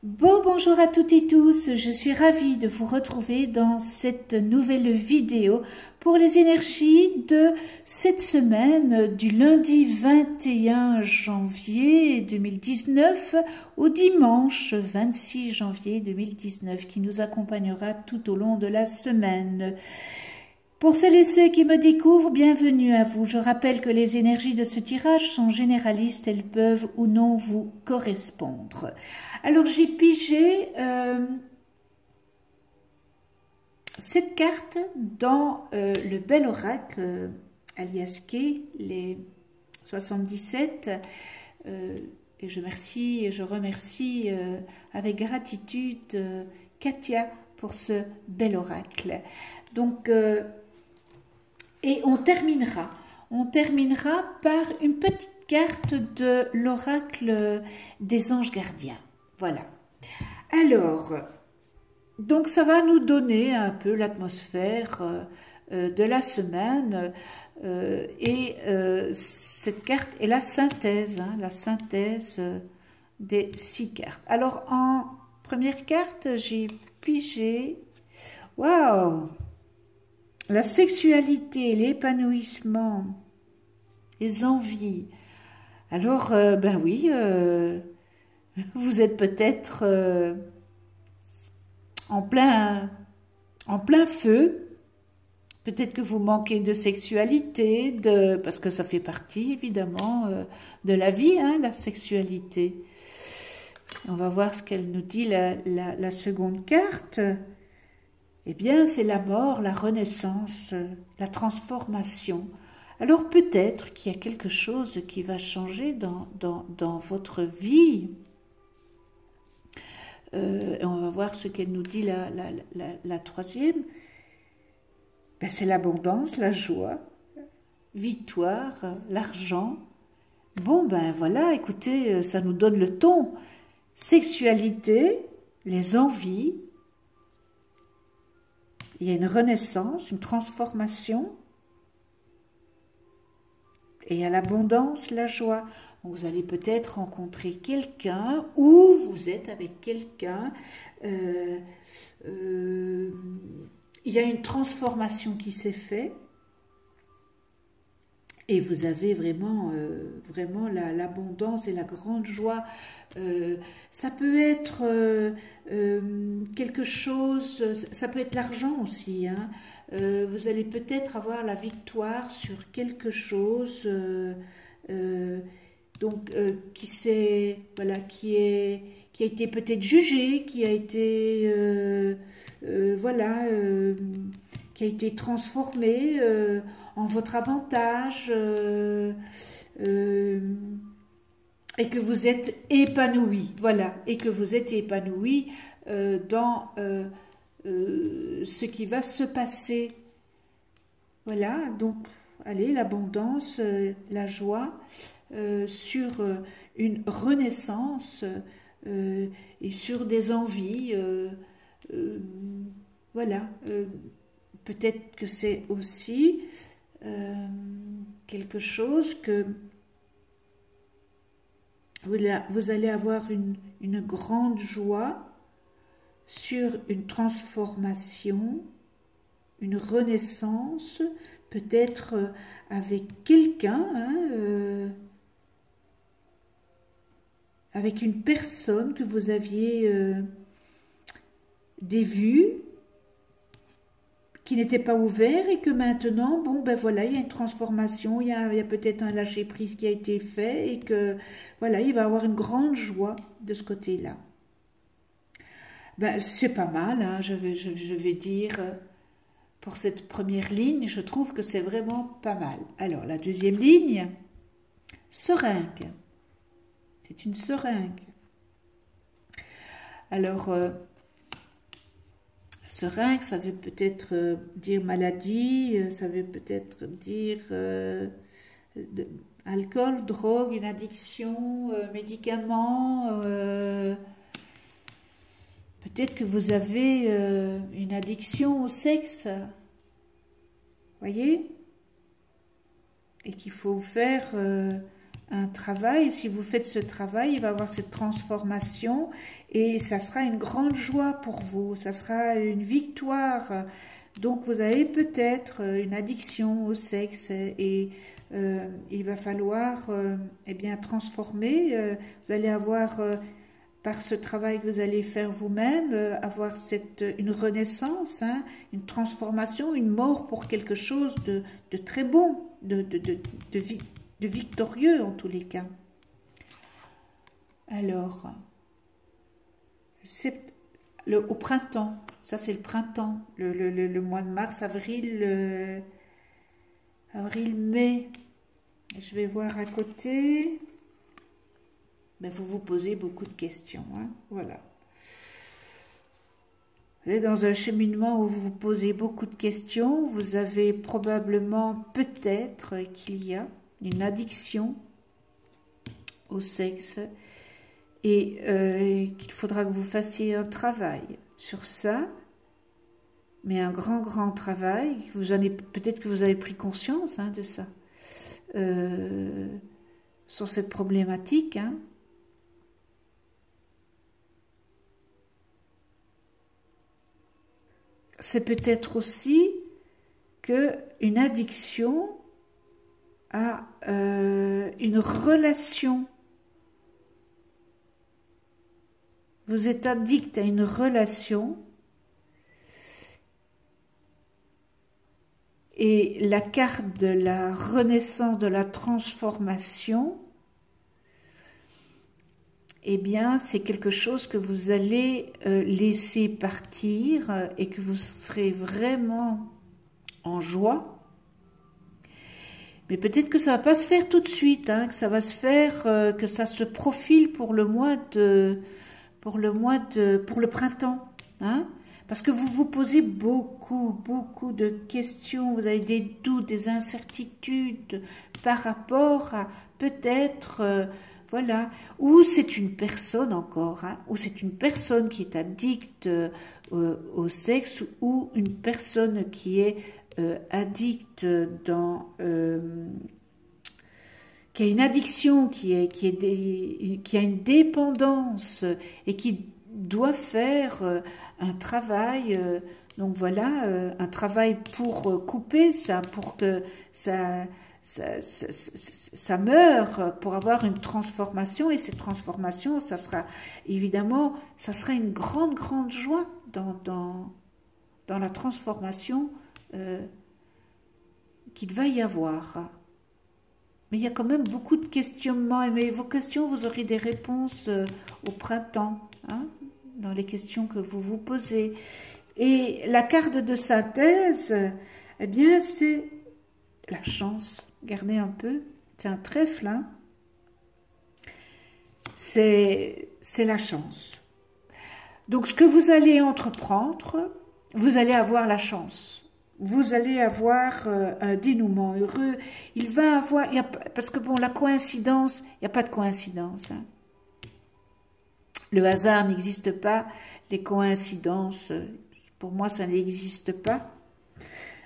Bonjour à toutes et tous, je suis ravie de vous retrouver dans cette nouvelle vidéo pour les énergies de cette semaine du lundi 21 janvier 2019 au dimanche 26 janvier 2019 qui nous accompagnera tout au long de la semaine. Pour celles et ceux qui me découvrent, bienvenue à vous. Je rappelle que les énergies de ce tirage sont généralistes, elles peuvent ou non vous correspondre. Alors j'ai pigé cette carte dans le bel oracle alias Kay, les 77, et je remercie avec gratitude Katia pour ce bel oracle. Donc, et on terminera par une petite carte de l'oracle des anges gardiens. Voilà. Alors, donc ça va nous donner un peu l'atmosphère de la semaine cette carte est la synthèse des 6 cartes. Alors, en première carte, j'ai pigé, waouh, la sexualité, l'épanouissement, les envies. Alors, ben oui, vous êtes peut-être en plein feu. Peut-être que vous manquez de sexualité, parce que ça fait partie évidemment de la vie, hein, la sexualité. On va voir ce qu'elle nous dit la seconde carte. Eh bien, c'est la mort, la renaissance, la transformation. Alors peut-être qu'il y a quelque chose qui va changer dans votre vie. On va voir ce qu'elle nous dit la troisième. Ben, c'est l'abondance, la joie, victoire, l'argent. Bon, ben voilà, écoutez, ça nous donne le ton. Sexualité, les envies. Il y a une renaissance, une transformation. Et il y a l'abondance, la joie. Donc vous allez peut-être rencontrer quelqu'un ou vous êtes avec quelqu'un. Il y a une transformation qui s'est faite. Et vous avez vraiment l'abondance et la grande joie. Ça peut être quelque chose, ça peut être l'argent aussi. Hein. Vous allez peut-être avoir la victoire sur quelque chose qui a été peut-être jugé, qui a été qui a été transformé en votre avantage et que vous êtes épanoui, voilà, et que vous êtes épanoui dans ce qui va se passer. Voilà, donc, allez, l'abondance, la joie sur une renaissance et sur des envies, voilà, peut-être que c'est aussi quelque chose que vous allez avoir une grande joie sur une transformation, une renaissance, peut-être avec quelqu'un, hein, avec une personne que vous aviez des vues, qui n'était pas ouvert et que maintenant, bon, ben voilà, il y a une transformation, il y a peut-être un lâcher-prise qui a été fait et que, voilà, il va avoir une grande joie de ce côté-là. Ben, c'est pas mal, hein, je vais dire, pour cette première ligne, je trouve que c'est vraiment pas mal. Alors, la deuxième ligne, seringue. C'est une seringue. Alors, seringue, ça veut peut-être dire maladie, ça veut peut-être dire alcool, drogue, une addiction, médicaments. Peut-être que vous avez une addiction au sexe, voyez, et qu'il faut faire un travail. Si vous faites ce travail, il va y avoir cette transformation et ça sera une grande joie pour vous, ça sera une victoire. Donc vous avez peut-être une addiction au sexe et il va falloir eh bien transformer. Vous allez avoir par ce travail que vous allez faire vous-même, avoir une renaissance, hein, une transformation, une mort pour quelque chose de très bon, de victorieux en tous les cas. Alors, au printemps, ça c'est le printemps, le mois de mars, avril, mai. Je vais voir à côté. Mais vous vous posez beaucoup de questions, hein, voilà. Vous êtes dans un cheminement où vous vous posez beaucoup de questions, vous avez probablement, peut-être qu'il y a une addiction au sexe et qu'il faudra que vous fassiez un travail sur ça, mais un grand travail. Peut-être que vous avez pris conscience hein, de ça, sur cette problématique. Hein. C'est peut-être aussi qu'une addiction à une relation. Vous êtes addict à une relation et la carte de la renaissance, de la transformation, eh bien, c'est quelque chose que vous allez laisser partir et que vous serez vraiment en joie. Mais peut-être que ça ne va pas se faire tout de suite, hein, que ça va se faire, que ça se profile pour le printemps, hein, parce que vous vous posez beaucoup de questions, vous avez des doutes, des incertitudes par rapport à peut-être, voilà, ou c'est une personne encore, hein, ou c'est une personne qui est addicte au sexe, ou une personne qui est addicte qui a une addiction, qui a une dépendance et qui doit faire un travail, donc voilà, un travail pour couper ça, pour que ça meure, pour avoir une transformation, et cette transformation, ça sera évidemment, ça sera une grande joie dans la transformation qu'il va y avoir. Mais il y a quand même beaucoup de questionnements, mais vos questions, vous aurez des réponses au printemps, hein, dans les questions que vous vous posez. Et la carte de synthèse, eh bien, c'est la chance. Regardez un peu, c'est un trèfle, hein. C'est la chance. Donc, ce que vous allez entreprendre, vous allez avoir la chance. Vous allez avoir un dénouement heureux. Il va avoir, parce que bon, la coïncidence, il n'y a pas de coïncidence. Hein. Le hasard n'existe pas. Les coïncidences, pour moi, ça n'existe pas.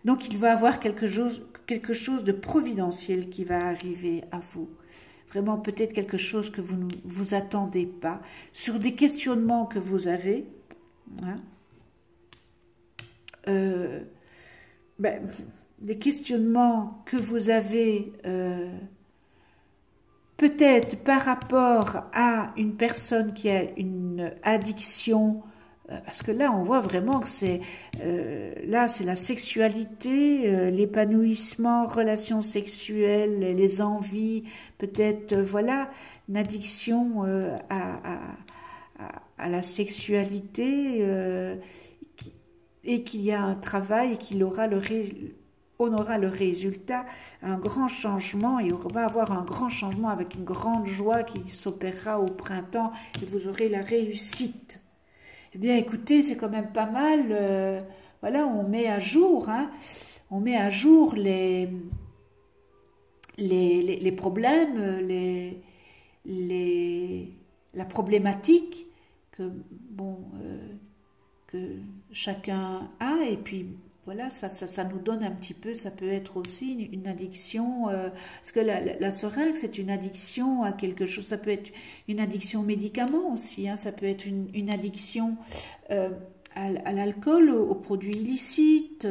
Donc, il va avoir quelque chose de providentiel qui va arriver à vous. Vraiment, peut-être quelque chose que vous ne vous attendez pas. Sur des questionnements que vous avez. Hein, des questionnements que vous avez peut-être par rapport à une personne qui a une addiction, parce que là on voit vraiment que c'est la sexualité, l'épanouissement, relations sexuelles, les envies, peut-être voilà, une addiction à la sexualité, et qu'il y a un travail et qu'il aura on aura le résultat, un grand changement, et on va avoir un grand changement avec une grande joie qui s'opérera au printemps et vous aurez la réussite. Eh bien écoutez, c'est quand même pas mal, voilà, on met à jour, hein, on met à jour les problèmes, la problématique que, bon, que chacun a, et puis voilà, ça nous donne un petit peu, ça peut être aussi une addiction, parce que la seringue, c'est une addiction à quelque chose, ça peut être une addiction aux médicaments aussi, hein, ça peut être une addiction à l'alcool, aux produits illicites,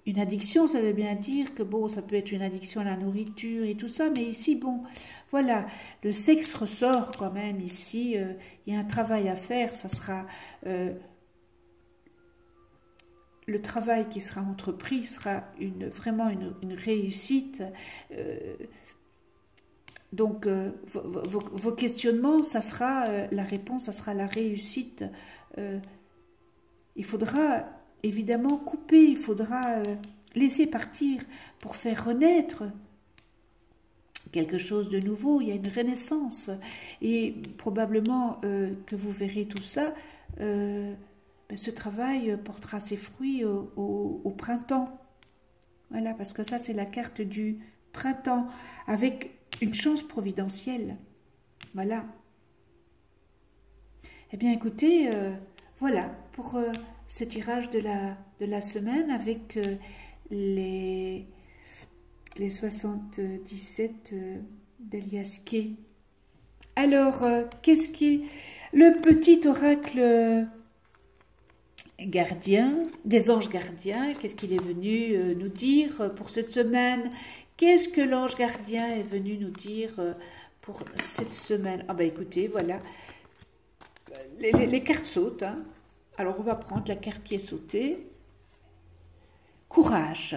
une addiction, ça veut bien dire que bon, ça peut être une addiction à la nourriture et tout ça, mais ici, bon, voilà, le sexe ressort quand même ici, il y a un travail à faire, ça sera... le travail qui sera entrepris sera vraiment une réussite. Donc, vos questionnements, ça sera la réponse, ça sera la réussite. Il faudra évidemment couper, il faudra laisser partir pour faire renaître quelque chose de nouveau. Il y a une renaissance. Et probablement que vous verrez tout ça... ce travail portera ses fruits au printemps. Voilà, parce que ça, c'est la carte du printemps, avec une chance providentielle. Voilà. Eh bien, écoutez, voilà, pour ce tirage de la semaine, avec les 77 d'Elias Kay. Alors, qu'est-ce qui est le petit oracle gardien, des anges gardiens, qu'est-ce qu'il est venu nous dire pour cette semaine? Qu'est-ce que l'ange gardien est venu nous dire pour cette semaine? Ah ben écoutez, voilà, les cartes sautent, hein. Alors on va prendre la carte qui est sautée. Courage.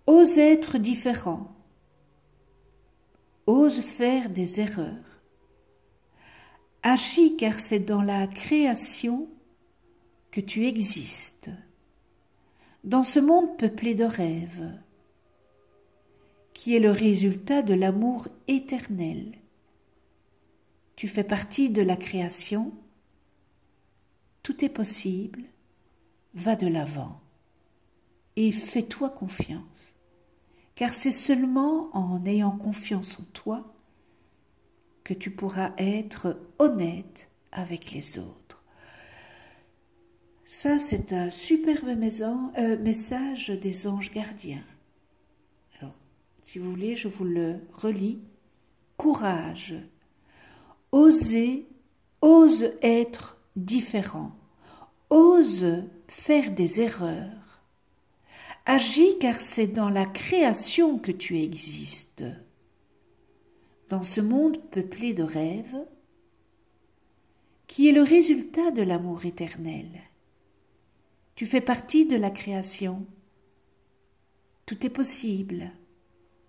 Ose être différent. Ose faire des erreurs. Agis car c'est dans la création que tu existes, dans ce monde peuplé de rêves, qui est le résultat de l'amour éternel. Tu fais partie de la création, tout est possible, va de l'avant et fais-toi confiance, car c'est seulement en ayant confiance en toi que tu pourras être honnête avec les autres. Ça, c'est un superbe message des anges gardiens. Alors, si vous voulez, je vous le relis. Courage. Ose être différent. Ose faire des erreurs. Agis car c'est dans la création que tu existes. Dans ce monde peuplé de rêves, qui est le résultat de l'amour éternel. Tu fais partie de la création. Tout est possible.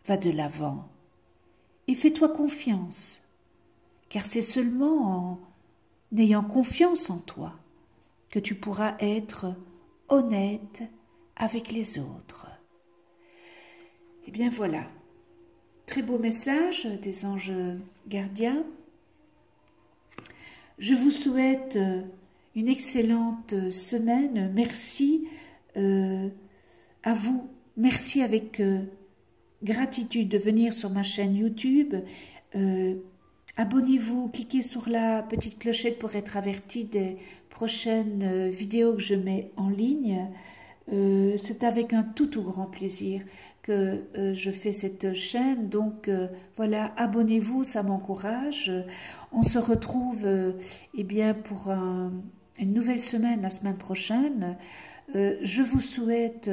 Va de l'avant et fais-toi confiance, car c'est seulement en ayant confiance en toi que tu pourras être honnête avec les autres. Eh bien voilà. Très beau message des anges gardiens. Je vous souhaite une excellente semaine. Merci à vous. Merci avec gratitude de venir sur ma chaîne YouTube. Abonnez-vous, cliquez sur la petite clochette pour être averti des prochaines vidéos que je mets en ligne. C'est avec un tout grand plaisir que je fais cette chaîne, donc voilà, abonnez-vous, ça m'encourage. On se retrouve eh bien pour une nouvelle semaine la semaine prochaine. Je vous souhaite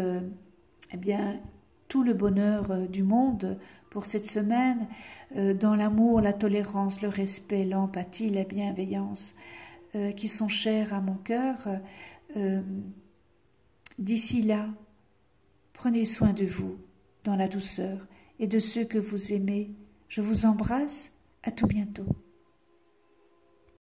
eh bien tout le bonheur du monde pour cette semaine, dans l'amour, la tolérance, le respect, l'empathie, la bienveillance qui sont chers à mon cœur. D'ici là, prenez soin de vous dans la douceur et de ceux que vous aimez. Je vous embrasse, à tout bientôt.